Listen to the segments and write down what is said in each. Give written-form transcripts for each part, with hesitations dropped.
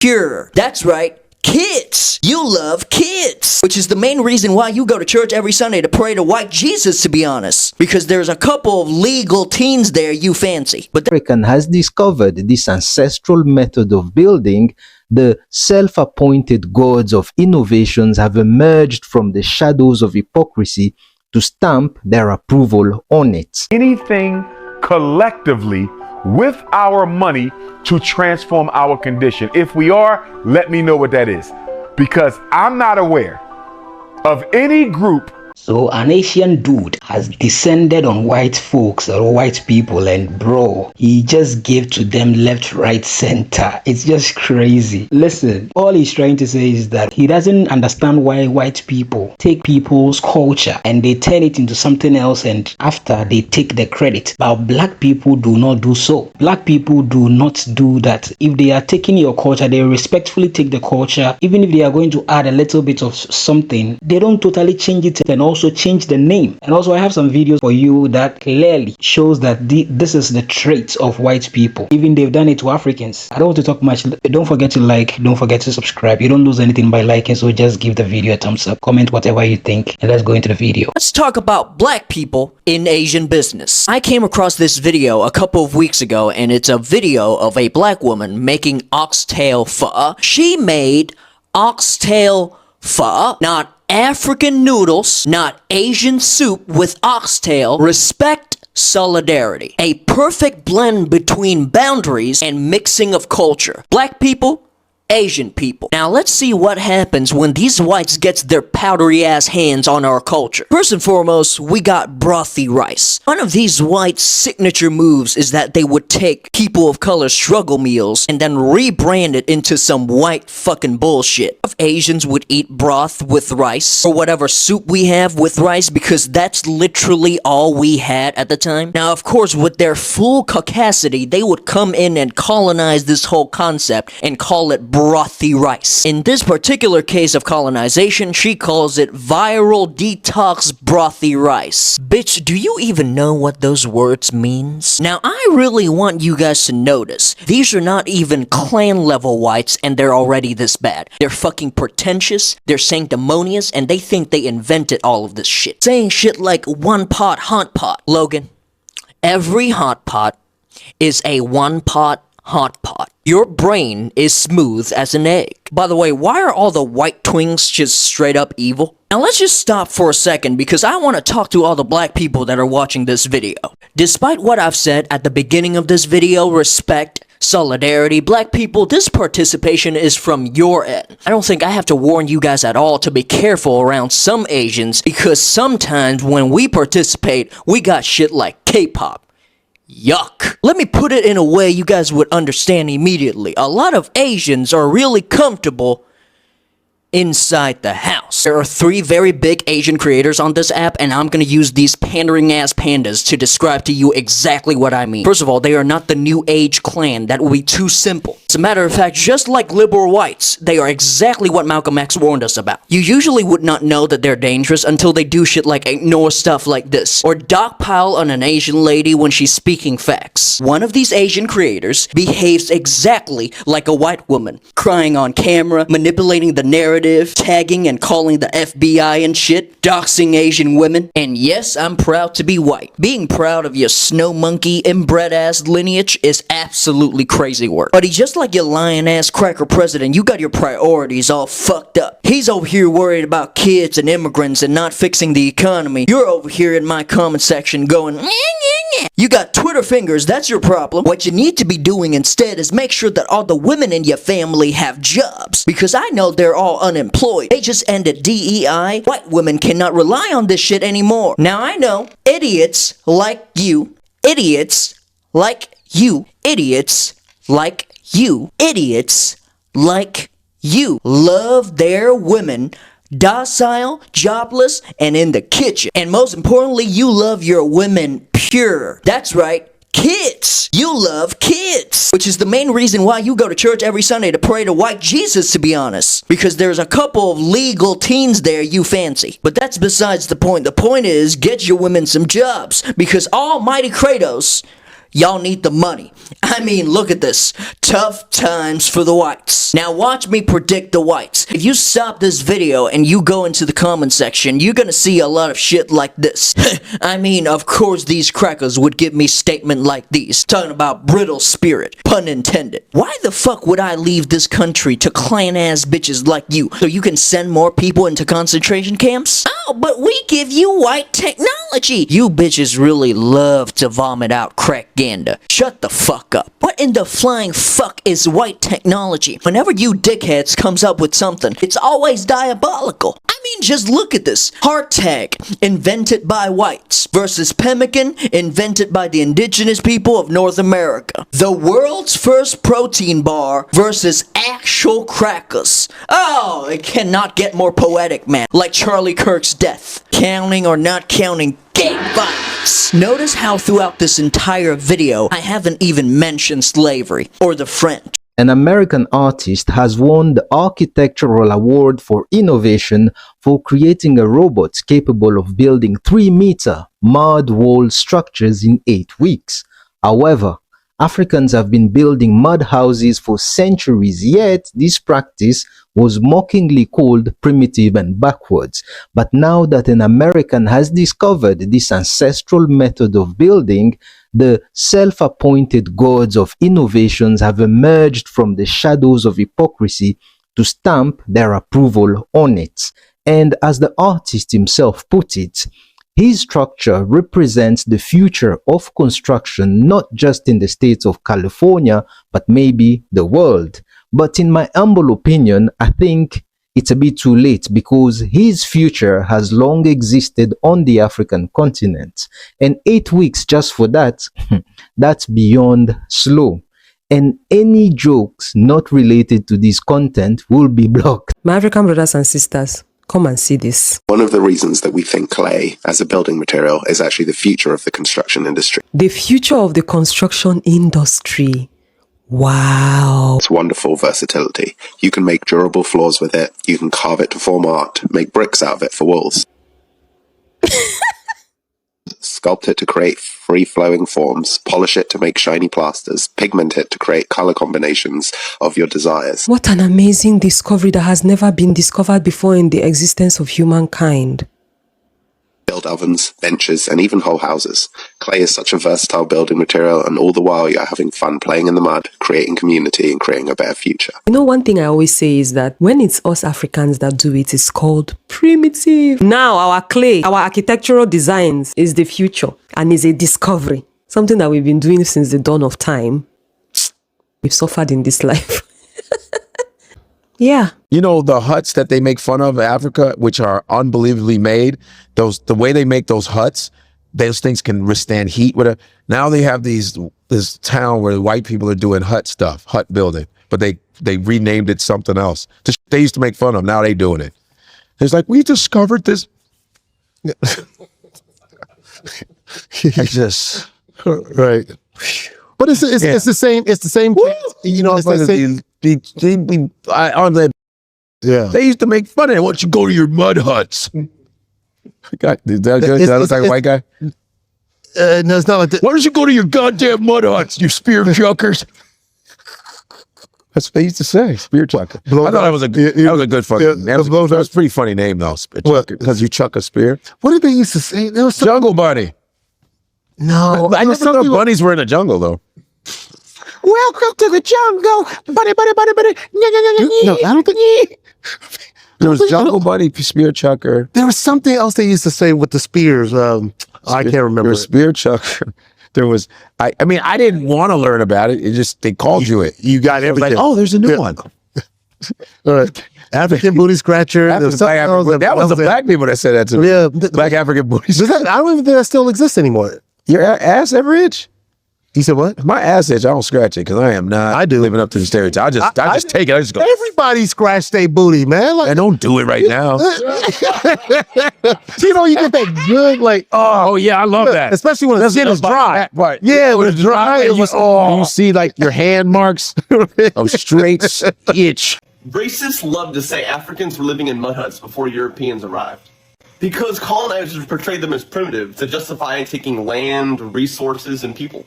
pure. That's right. Kids. You love kids. Which is the main reason why you go to church every Sunday to pray to white Jesus, to be honest. Because there's a couple of legal teens there you fancy. But African has discovered this ancestral method of building. The self-appointed gods of innovations have emerged from the shadows of hypocrisy to stamp their approval on it. Anything collectively with our money to transform our condition. If we are, let me know what that is, because I'm not aware of any group. So an Asian dude has descended on white folks or white people, and bro, he just gave to them left, right, center. It's just crazy. Listen, all he's trying to say is that he doesn't understand why white people take people's culture and they turn it into something else, and after they take the credit. But black people do not do so. Black people do not do that. If they are taking your culture, they respectfully take the culture. Even if they are going to add a little bit of something, they don't totally change it and also change the name. And also I have some videos for you that clearly shows that this is the traits of white people. Even they've done it to Africans. I don't want to talk much. Don't forget to like, don't forget to subscribe. You don't lose anything by liking, so just give the video a thumbs up, comment whatever you think, and let's go into the video. Let's talk about black people in Asian business. I came across this video a couple of weeks ago, and it's a video of a black woman making oxtail pho. She made oxtail pho, not African noodles, not Asian soup with oxtail. Respect, solidarity. A perfect blend between boundaries and mixing of culture. Black people, Asian people. Now let's see what happens when these whites gets their powdery ass hands on our culture. First and foremost, we got brothy rice. One of these whites' signature moves is that they would take people of color struggle meals and then rebrand it into some white fucking bullshit. If Asians would eat broth with rice or whatever soup we have with rice, because that's literally all we had at the time. Now of course, with their full caucasity, they would come in and colonize this whole concept and call it brothy rice. In this particular case of colonization, she calls it viral detox brothy rice. Bitch, do you even know what those words means? Now, I really want you guys to notice, these are not even clan level whites and they're already this bad. They're fucking pretentious, they're sanctimonious, and they think they invented all of this shit. Saying shit like one pot, hot pot. Logan, every hot pot is a one pot hot pot. Your brain is smooth as an egg. By the way, why are all the white twinks just straight up evil? Now let's just stop for a second, because I want to talk to all the black people that are watching this video. Despite what I've said at the beginning of this video, respect, solidarity, black people, this participation is from your end. I don't think I have to warn you guys at all to be careful around some Asians, because sometimes when we participate, we got shit like K-pop. Yuck. Let me put it in a way you guys would understand immediately. A lot of Asians are really comfortable inside the house. There are 3 very big Asian creators on this app, and I'm gonna use these pandering ass pandas to describe to you exactly what I mean. First of all, they are not the new age clan. That would be too simple. As a matter of fact, just like liberal whites, they are exactly what Malcolm X warned us about. You usually would not know that they're dangerous until they do shit like ignore stuff like this, or dogpile on an Asian lady when she's speaking facts. One of these Asian creators behaves exactly like a white woman, crying on camera, manipulating the narrative, tagging and calling the FBI and shit, doxing Asian women. And yes, I'm proud to be white. Being proud of your snow monkey inbred ass lineage is absolutely crazy work. Buddy, just like your lying ass cracker president, you got your priorities all fucked up. He's over here worried about kids and immigrants and not fixing the economy. You're over here in my comment section going, nyeh, nyeh, nyeh. You got Twitter fingers, that's your problem. What you need to be doing instead is make sure that all the women in your family have jobs. Because I know they're all unemployed. They just ended DEI. White women cannot rely on this shit anymore. Now I know, idiots like you, idiots like you, idiots like you, idiots like you love their women docile, jobless, and in the kitchen. And most importantly, you love your women pure. That's right. Kids. You love kids. Which is the main reason why you go to church every Sunday to pray to white Jesus, to be honest. Because there's a couple of legal teens there you fancy. But that's besides the point. The point is, get your women some jobs. Because almighty Kratos, Y'all need the money. I mean, look at this. Tough times for the whites. Now watch me predict the whites. If you stop this video and you go into the comment section, you're gonna see a lot of shit like this. I mean, of course these crackers would give me statement like these, talking about brittle spirit, pun intended. Why the fuck would I leave this country to clan ass bitches like you so you can send more people into concentration camps? Oh, but we give you white technology. You bitches really love to vomit out crackganda. Shut the fuck up. What in the flying fuck is white technology? Whenever you dickheads comes up with something, it's always diabolical. I mean, just look at this. Heart tag, invented by whites, versus pemmican, invented by the indigenous people of North America. The world's first protein bar versus actual crackers. Oh, it cannot get more poetic, man. Like Charlie Kirk's death. Counting or not counting gang violence. Notice how throughout this entire video, I haven't even mentioned slavery or the French. An American artist has won the Architectural Award for Innovation for creating a robot capable of building 3-meter mud wall structures in 8 weeks. However, Africans have been building mud houses for centuries, yet this practice was mockingly called primitive and backwards. But now that an American has discovered this ancestral method of building, the self-appointed gods of innovations have emerged from the shadows of hypocrisy to stamp their approval on it. And as the artist himself put it, his structure represents the future of construction not just in the states of California, but maybe the world. But in my humble opinion, I think it's a bit too late because his future has long existed on the African continent. And 8 weeks just for that, that's beyond slow. And any jokes not related to this content will be blocked. My African brothers and sisters, come and see this. One of the reasons that we think clay as a building material is actually the future of the construction industry. The future of the construction industry. Wow. It's wonderful versatility. You can make durable floors with it. You can carve it to form art, make bricks out of it for walls. Sculpt it to create free-flowing forms, polish it to make shiny plasters, pigment it to create color combinations of your desires. What an amazing discovery that has never been discovered before in the existence of humankind. Build ovens, benches, and even whole houses. Clay is such a versatile building material, and all the while you're having fun playing in the mud, creating community, and creating a better future. You know, one thing I always say is that when it's us Africans that do it, it's called primitive. Now, our clay, our architectural designs is the future and is a discovery. Something that we've been doing since the dawn of time. We've suffered in this life. Yeah. You know, the huts that they make fun of in Africa, which are unbelievably made, the way they make those huts, those things can withstand heat. Now they have this town where white people are doing hut building, but they renamed it something else. They used to make fun of, now they doing it. It's like, we discovered this. Right. But it's the same. It's the same. You know, it's the same. They used to make fun of it. Why don't you go to your mud huts? God, is that good? Does that look like a white guy? No, it's not like that. Why don't you go to your goddamn mud huts, you spear chuckers? That's what they used to say, spear chucker. I thought that was a good fucking name. That was a pretty funny name though, because you chuck a spear. What did they used to say? There was Jungle bunny. No, I just thought bunnies were in the jungle though. Welcome to the jungle, bunny. No, I don't think. There was jungle bunny, spear chucker. There was something else they used to say with the spears. I can't remember. There was spear chucker. There was. I mean, I didn't want to learn about it. It just they called you it. You got everything. Like, oh, there's a new one. All right. African booty scratcher. That was the black people that said that to me. Yeah, black African booty. I don't even think that still exists anymore. Your ass ever itch? You said what? My ass itch. I don't scratch it because I am not. I do. Living up to the stereotype. I just take it. I just go. Everybody scratch their booty, man. Like, I don't do it right now. You know, you get that good, like, oh yeah, I love that. Especially when the skin is dry. Right. Yeah, when it's dry. You see like your hand marks of straight itch. Racists love to say Africans were living in mud huts before Europeans arrived, because colonizers portrayed them as primitive to justify taking land, resources, and people.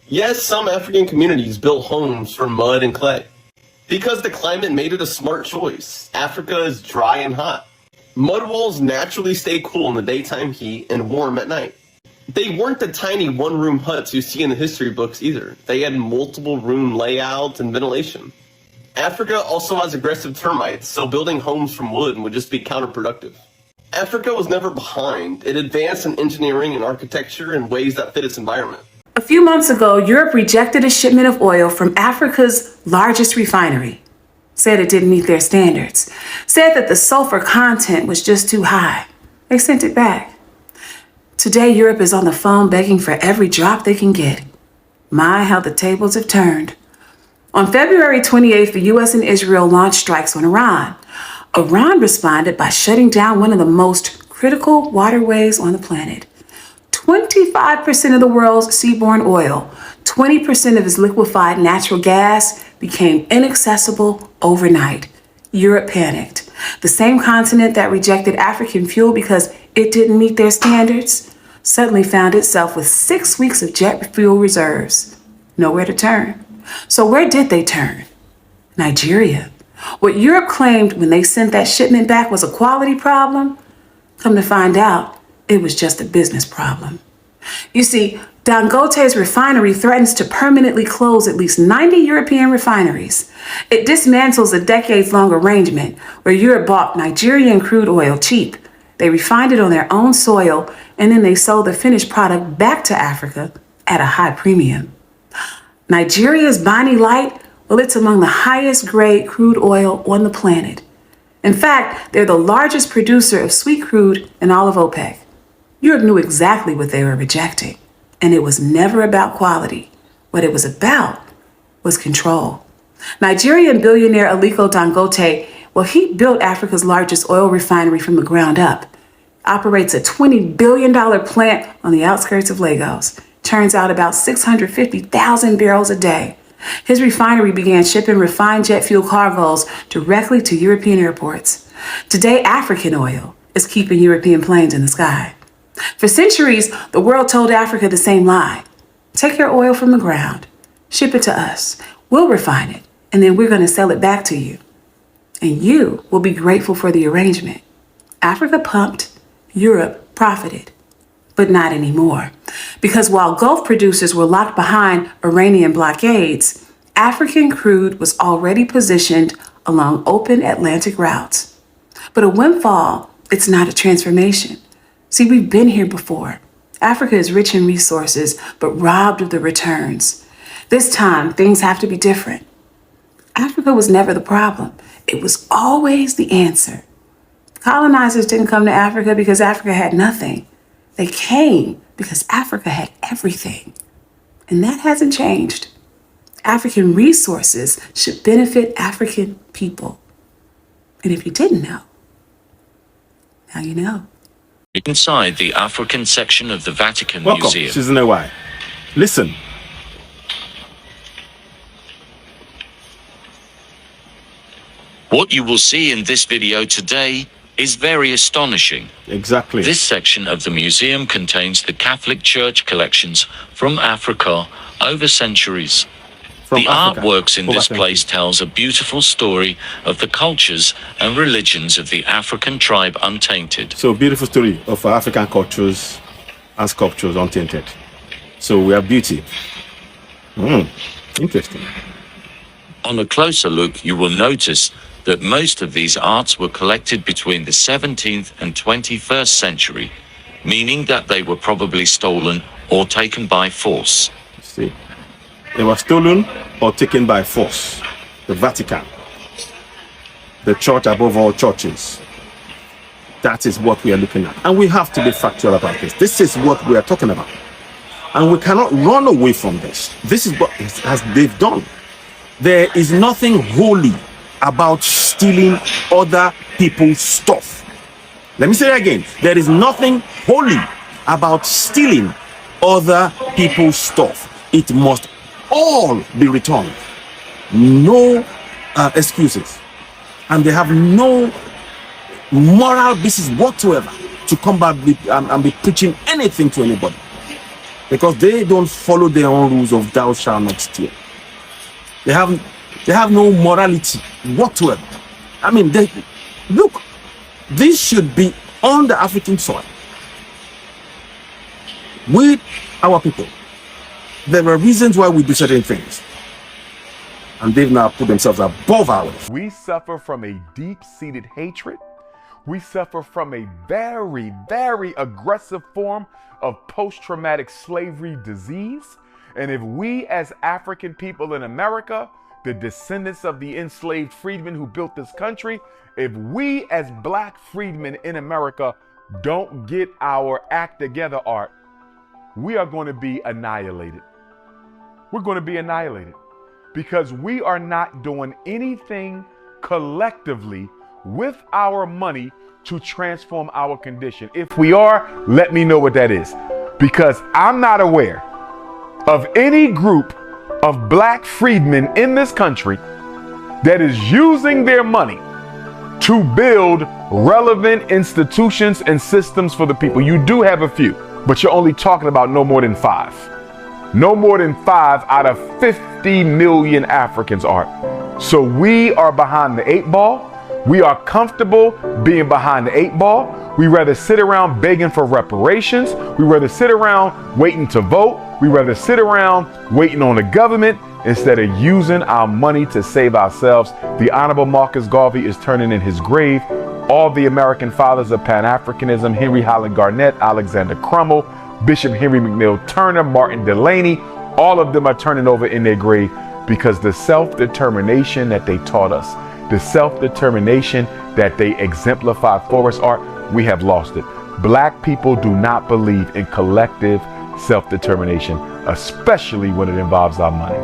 Yes, some African communities built homes from mud and clay. Because the climate made it a smart choice. Africa is dry and hot. Mud walls naturally stay cool in the daytime heat and warm at night. They weren't the tiny one-room huts you see in the history books either. They had multiple room layouts and ventilation. Africa also has aggressive termites, so building homes from wood would just be counterproductive. Africa was never behind. It advanced in engineering and architecture in ways that fit its environment. A few months ago, Europe rejected a shipment of oil from Africa's largest refinery. Said it didn't meet their standards. Said that the sulfur content was just too high. They sent it back. Today, Europe is on the phone begging for every drop they can get. My, how the tables have turned. On February 28th, the U.S. and Israel launched strikes on Iran. Iran responded by shutting down one of the most critical waterways on the planet. 25% of the world's seaborne oil, 20% of its liquefied natural gas became inaccessible overnight. Europe panicked. The same continent that rejected African fuel because it didn't meet their standards suddenly found itself with 6 weeks of jet fuel reserves. Nowhere to turn. So where did they turn? Nigeria. What Europe claimed when they sent that shipment back was a quality problem, come to find out, it was just a business problem. You see, Dangote's refinery threatens to permanently close at least 90 European refineries. It dismantles a decades-long arrangement where Europe bought Nigerian crude oil cheap. They refined it on their own soil, and then they sold the finished product back to Africa at a high premium. Nigeria's Bonny Light, well, it's among the highest grade crude oil on the planet. In fact, they're the largest producer of sweet crude in all of OPEC. Europe knew exactly what they were rejecting, and it was never about quality. What it was about was control. Nigerian billionaire Aliko Dangote, well, he built Africa's largest oil refinery from the ground up. Operates a $20 billion plant on the outskirts of Lagos. Turns out about 650,000 barrels a day. His refinery began shipping refined jet fuel cargoes directly to European airports. Today, African oil is keeping European planes in the sky. For centuries, the world told Africa the same lie. Take your oil from the ground, ship it to us, we'll refine it, and then we're going to sell it back to you. And you will be grateful for the arrangement. Africa pumped, Europe profited. But not anymore. Because while Gulf producers were locked behind Iranian blockades, African crude was already positioned along open Atlantic routes. But a windfall, it's not a transformation. See, we've been here before. Africa is rich in resources, but robbed of the returns. This time, things have to be different. Africa was never the problem. It was always the answer. Colonizers didn't come to Africa because Africa had nothing. They came because Africa had everything. And that hasn't changed. African resources should benefit African people. And if you didn't know, now you know. Inside the African section of the Vatican Welcome. Museum. She's in why. Listen. What you will see in this video today is very astonishing. Exactly. This section of the museum contains the Catholic Church collections from Africa over centuries. The artworks in this place tells a beautiful story of the cultures and religions of the African tribe untainted. So beautiful story of African cultures and sculptures untainted. So we have beauty. Interesting. On a closer look, you will notice that most of these arts were collected between the 17th and 21st century, meaning that they were probably stolen or taken by force. See, they were stolen or taken by force. The Vatican, the church above all churches. That is what we are looking at. And we have to be factual about this. This is what we are talking about. And we cannot run away from this. This is what they've done. There is nothing holy about stealing other people's stuff. Let me say that again. There is nothing holy about stealing other people's stuff. It must all be returned. No excuses. And they have no moral basis whatsoever to come back and be preaching anything to anybody. because they don't follow their own rules of thou shalt not steal. They have no morality whatsoever. I mean, look, this should be on the African soil with our people. There are reasons why we do certain things, and they've now put themselves above ours. We suffer from a deep-seated hatred. We suffer from a very, very aggressive form of post-traumatic slavery disease. And if we as African people in America, the descendants of the enslaved freedmen who built this country, if we as black freedmen in America don't get our act together, Art, we are going to be annihilated. We're going to be annihilated because we are not doing anything collectively with our money to transform our condition. If we are, let me know what that is, because I'm not aware of any group of black freedmen in this country that is using their money to build relevant institutions and systems for the people. You do have a few, but you're only talking about no more than 5. No more than 5 out of 50 million Africans are. So we are behind the 8 ball. We are comfortable being behind the 8 ball. We rather sit around begging for reparations. We rather sit around waiting to vote. We rather sit around waiting on the government instead of using our money to save ourselves. The Honorable Marcus Garvey is turning in his grave. All the American fathers of Pan-Africanism, Henry Highland Garnett, Alexander Crummell, Bishop Henry McNeill Turner, Martin Delany, all of them are turning over in their grave because the self-determination that they taught us, the self-determination that they exemplify for us, we have lost it. Black people do not believe in collective self-determination, especially when it involves our money.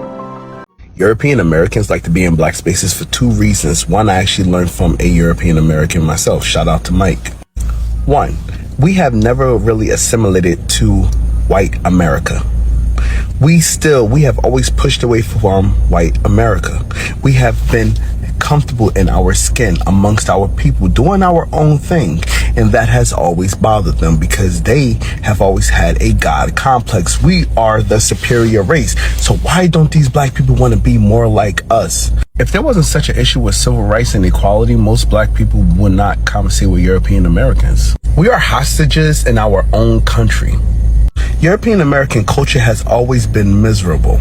European Americans like to be in black spaces for 2 reasons. One, I actually learned from a European American myself. Shout out to Mike. 1, we have never really assimilated to white America. We have always pushed away from white America. We have been comfortable in our skin amongst our people doing our own thing, and that has always bothered them because they have always had a God complex. We are the superior race, so why don't these black people want to be more like us? If there wasn't such an issue with civil rights and equality, most black people would not conversate with European Americans. We are hostages in our own country. European American culture has always been miserable.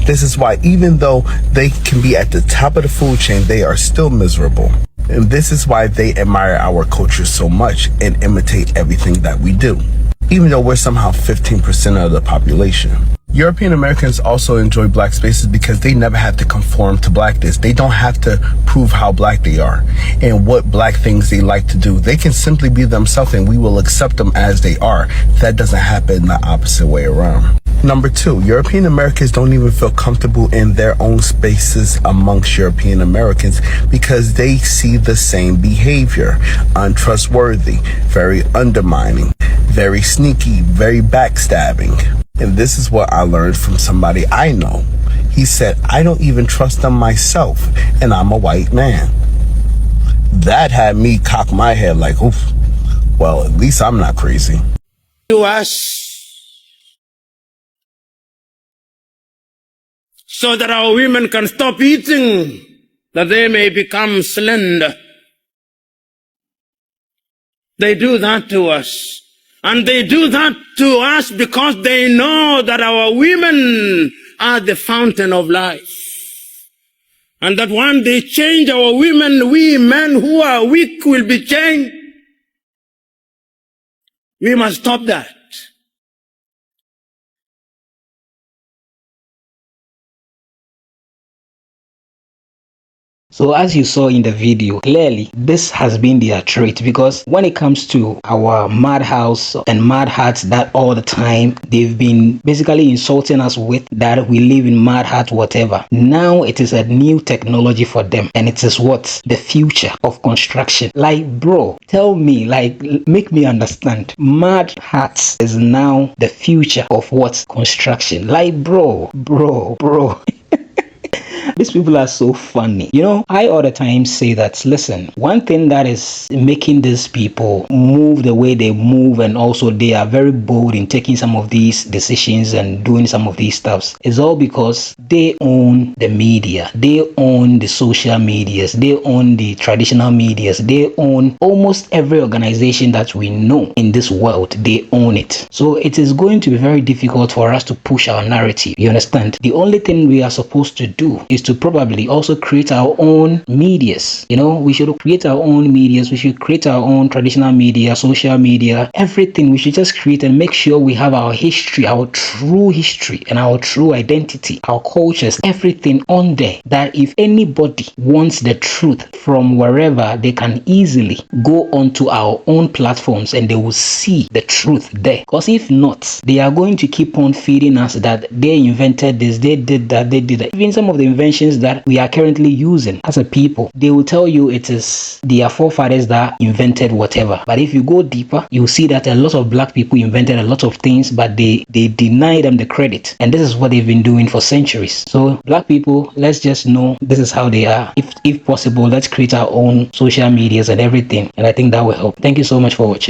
This is why even though they can be at the top of the food chain, they are still miserable. And this is why they admire our culture so much and imitate everything that we do, even though we're somehow 15% of the population. European Americans also enjoy black spaces because they never have to conform to blackness. They don't have to prove how black they are and what black things they like to do. They can simply be themselves and we will accept them as they are. That doesn't happen the opposite way around. Number 2, European Americans don't even feel comfortable in their own spaces amongst European Americans because they see the same behavior. Untrustworthy, very undermining, very sneaky, very backstabbing. And this is what I learned from somebody I know. He said, I don't even trust them myself, and I'm a white man. That had me cock my head like, oof, well, at least I'm not crazy. To us, so that our women can stop eating, that they may become slender. They do that to us. And they do that to us because they know that our women are the fountain of life. And that when they change our women, we men who are weak will be changed. We must stop that. So as you saw in the video, clearly this has been their trait, because when it comes to our madhouse and mad hats that all the time, they've been basically insulting us with that we live in mad hat whatever. Now it is a new technology for them, and it is what? The future of construction. Like, bro, tell me, like, make me understand. Mad hats is now the future of what? Construction. Like, bro. These people are so funny. You know, I all the time say that, listen, one thing that is making these people move the way they move, and also they are very bold in taking some of these decisions and doing some of these stuffs, is all because they own the media, they own the social medias, they own the traditional medias, they own almost every organization that we know in this world. They own it. So it is going to be very difficult for us to push our narrative. You understand? The only thing we are supposed to do is to probably also create our own medias. You know, we should create our own medias. We should create our own traditional media, social media, everything. We should just create and make sure we have our history, our true history and our true identity, our cultures, everything on there, that if anybody wants the truth from wherever, they can easily go onto our own platforms and they will see the truth there. Because if not, they are going to keep on feeding us that they invented this, they did that, they did that. Even some of the inventions that we are currently using as a people, they will tell you it is their forefathers that invented whatever. But if you go deeper, you will see that a lot of black people invented a lot of things, but they deny them the credit. And this is what they've been doing for centuries. So black people, let's just know this is how they are. If possible, let's create our own social medias and everything. And I think that will help. Thank you so much for watching.